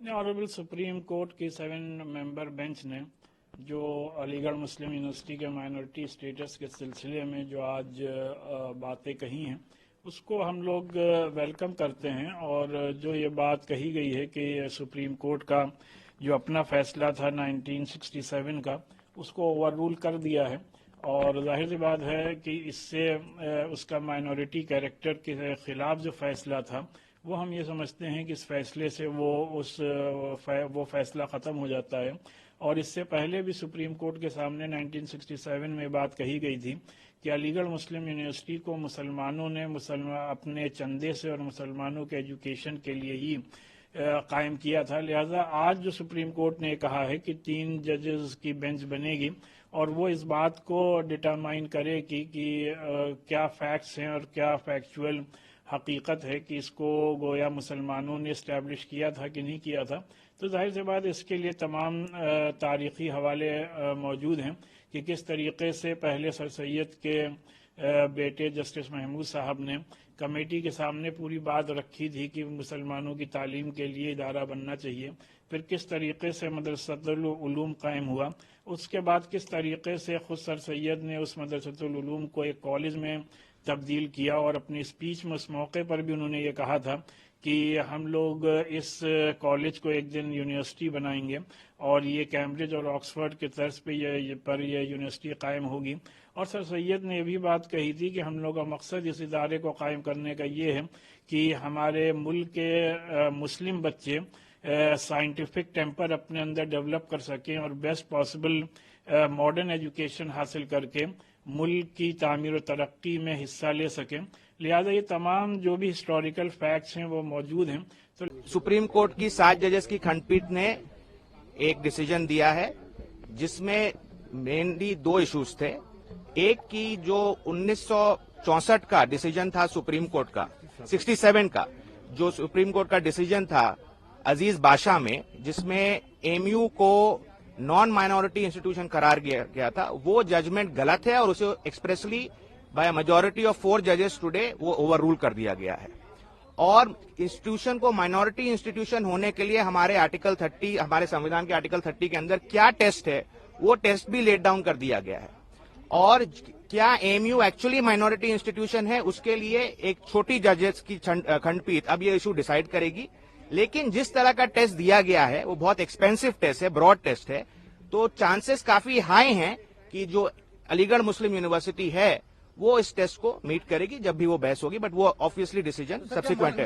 Honourable supreme court की 7 member bench ने जो अलीगढ़ मुस्लिम यूनिवर्सिटी के माइनॉरिटी स्टेटस के सिलसिले में जो आज बातें कही हैं उसको हम लोग वेलकम करते हैं। और जो ये बात कही गई है कि सुप्रीम कोर्ट का जो अपना फैसला था 1967 का उसको ओवर रूल कर दिया है, और जाहिर सी बात है कि इससे उसका माइनॉरिटी कैरेक्टर के खिलाफ जो फैसला था वो हम ये समझते हैं कि इस फैसले से वो फैसला ख़त्म हो जाता है। और इससे पहले भी सुप्रीम कोर्ट के सामने 1967 में बात कही गई थी कि अलीगढ़ मुस्लिम यूनिवर्सिटी को मुसलमानों ने अपने चंदे से और मुसलमानों के एजुकेशन के लिए ही कायम किया था। लिहाजा आज जो सुप्रीम कोर्ट ने कहा है कि 3 जजेस की बेंच बनेगी और वो इस बात को डिटरमाइन करेगी कि क्या फैक्ट्स हैं और क्या फैक्चुअल हकीकत है कि इसको गोया मुसलमानों ने इस्टेब्लिश किया था कि नहीं किया था। तो जाहिर सी बात इसके लिए तमाम तारीखी हवाले मौजूद हैं कि किस तरीके से पहले सर सैयद के बेटे जस्टिस महमूद साहब ने कमेटी के सामने पूरी बात रखी थी कि मुसलमानों की तालीम के लिए इदारा बनना चाहिए, फिर किस तरीके से मदरसतुल उलूम कायम हुआ, उसके बाद किस तरीके से खुद सर सैयद ने उस मदरसतुल उलूम को एक कॉलेज में तब्दील किया। और अपनी स्पीच में उस मौके पर भी उन्होंने ये कहा था कि हम लोग इस कॉलेज को एक दिन यूनिवर्सिटी बनाएंगे और ये कैम्ब्रिज और ऑक्सफोर्ड के तर्ज पे ये यूनिवर्सिटी कायम होगी। और सर सैयद ने ये भी बात कही थी कि हम लोग का मकसद इस इदारे को कायम करने का ये है कि हमारे मुल्क के मुस्लिम बच्चे साइंटिफिक टेम्पर अपने अंदर डेवलप कर सकें और बेस्ट पॉसिबल मॉडर्न एजुकेशन हासिल करके मुल्क की तामीर और तरक्की में हिस्सा ले सकें। लिहाजा ये तमाम जो भी हिस्टोरिकल फैक्ट्स हैं वो मौजूद हैं। तो सुप्रीम कोर्ट की 7 जजेस की खंडपीठ ने एक डिसीजन दिया है जिसमें मेनली 2 इश्यूज थे। एक की जो 1964 का डिसीजन था सुप्रीम कोर्ट का, 67 का जो सुप्रीम कोर्ट का डिसीजन था अजीज बादशाह में, जिसमें एमयू को नॉन माइनॉरिटी इंस्टीट्यूशन करार गया था, वो जजमेंट गलत है और उसे एक्सप्रेसली बाय मेजॉरिटी ऑफ 4 जजेस टुडे वो ओवर रूल कर दिया गया है। और इंस्टीट्यूशन को माइनॉरिटी इंस्टीट्यूशन होने के लिए हमारे आर्टिकल 30, हमारे संविधान के आर्टिकल 30 के अंदर क्या टेस्ट है वो टेस्ट भी लेट डाउन कर दिया गया है। और क्या एमयू एक्चुअली माइनॉरिटी इंस्टीट्यूशन है उसके लिए एक छोटी जजेस की खंडपीठ अब ये इशू डिसाइड करेगी। लेकिन जिस तरह का टेस्ट दिया गया है वो बहुत एक्सपेंसिव टेस्ट है, ब्रॉड टेस्ट है, तो चांसेस काफी हाई हैं कि जो अलीगढ़ मुस्लिम यूनिवर्सिटी है वो इस टेस्ट को मीट करेगी जब भी वो बहस होगी, बट वो ऑब्वियसली डिसीजन सब्सिक्वेंट है।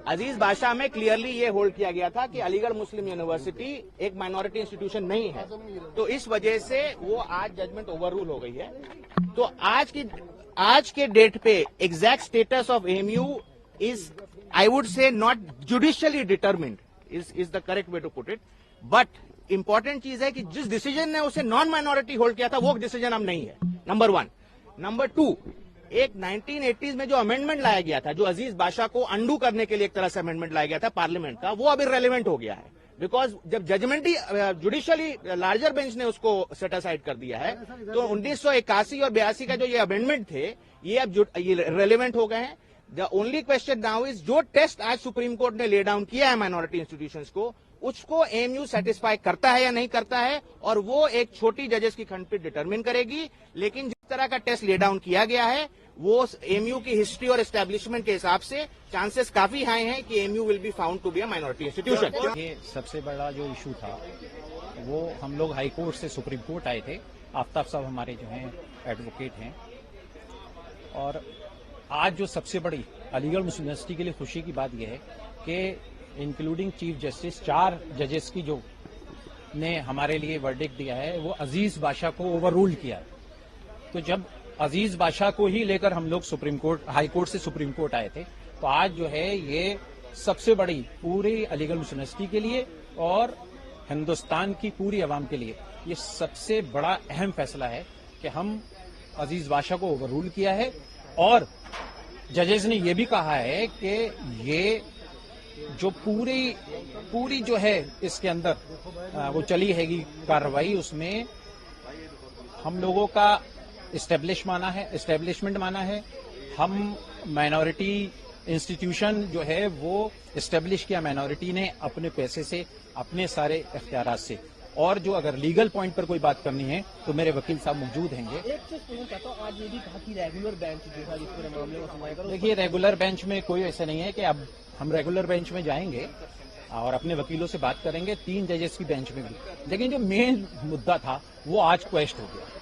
अजीज बादशाह में क्लियरली ये होल्ड किया गया था कि अलीगढ़ मुस्लिम यूनिवर्सिटी एक माइनॉरिटी इंस्टीट्यूशन नहीं है, तो इस वजह से वो आज जजमेंट ओवर रूल हो गई है। तो आज के डेट पे exact status of MU is I would say not judicially determined is the correct way to put it, but important चीज है कि जिस डिसीजन ने उसे नॉन माइनॉरिटी होल्ड किया था वो डिसीजन अब नहीं है, नंबर 1। नंबर 2, एक 1980s में जो अमेंडमेंट लाया गया था, जो अजीज बादशाह को अंडू करने के लिए एक तरह से अमेंडमेंट लाया गया था पार्लियामेंट का, वो अब इररिलेवेंट हो गया है, बिकॉज जब जजमेंट ही जुडिशियली लार्जर बेंच ने उसको सेट असाइड कर दिया है, तो 1981 और 82 का जो ये अमेंडमेंट थे ये अब रेलिवेंट हो गए हैं। The only question now is जो टेस्ट आज सुप्रीम कोर्ट ने ले डाउन किया है माइनॉरिटी इंस्टीट्यूशंस को, उसको एमयू सेटिस्फाई करता है या नहीं करता है, और वो एक छोटी जजेस की खंडपीठ डिटरमिन करेगी। लेकिन जिस तरह का टेस्ट ले डाउन किया गया है वो एमयू की हिस्ट्री और एस्टेब्लिशमेंट के हिसाब से चांसेस काफी हाई हैं कि MU will be found to be a minority institution. ये सबसे बड़ा जो इशू था वो हम लोग हाई कोर्ट से सुप्रीम कोर्ट आए थे। आफ्ताब साहब हमारे जो हैं एडवोकेट हैं, और आज जो सबसे बड़ी अलीगढ़ मुस्लिम यूनिवर्सिटी के लिए खुशी की बात यह है कि इंक्लूडिंग चीफ जस्टिस 4 जजेस की जो ने हमारे लिए वर्डिक्ट दिया है वो अजीज बादशाह को ओवर रूल किया है। तो जब अजीज बादशाह को ही लेकर हम लोग सुप्रीम कोर्ट, हाई कोर्ट से सुप्रीम कोर्ट आए थे, तो आज जो है ये सबसे बड़ी पूरी अलीगढ़ मुस्लिम यूनिवर्सिटी के लिए और हिंदुस्तान की पूरी आवाम के लिए ये सबसे बड़ा अहम फैसला है कि हम अजीज बादशाह को ओवर रूल किया है। और जजेस ने यह भी कहा है कि ये जो पूरी जो है इसके अंदर वो चली हैगी कार्रवाई, उसमें हम लोगों का एस्टेब्लिशमेंट माना है, हम माइनॉरिटी انسٹیٹیوشن جو ہے وہ اسٹیبلش کیا مائنورٹی نے اپنے پیسے سے، اپنے سارے اختیارات سے، اور جو اگر لیگل پوائنٹ پر کوئی بات کرنی ہے تو میرے وکیل صاحب موجود ہیں گے۔ ایک چیز پوچھنا چاہتا ہوں، آج یہ بھی کہا کہ ریگولر بینچ جو ہے جس پورے معاملے کو سنوائی کرو، دیکھیے ریگولر بینچ میں کوئی ایسا نہیں ہے کہ اب ہم ریگولر بینچ میں جائیں گے اور اپنے وکیلوں سے بات کریں گے 3 ججز کی بینچ میں بھی، لیکن جو مین مدعا تھا وہ آج کویسٹ ہو گیا۔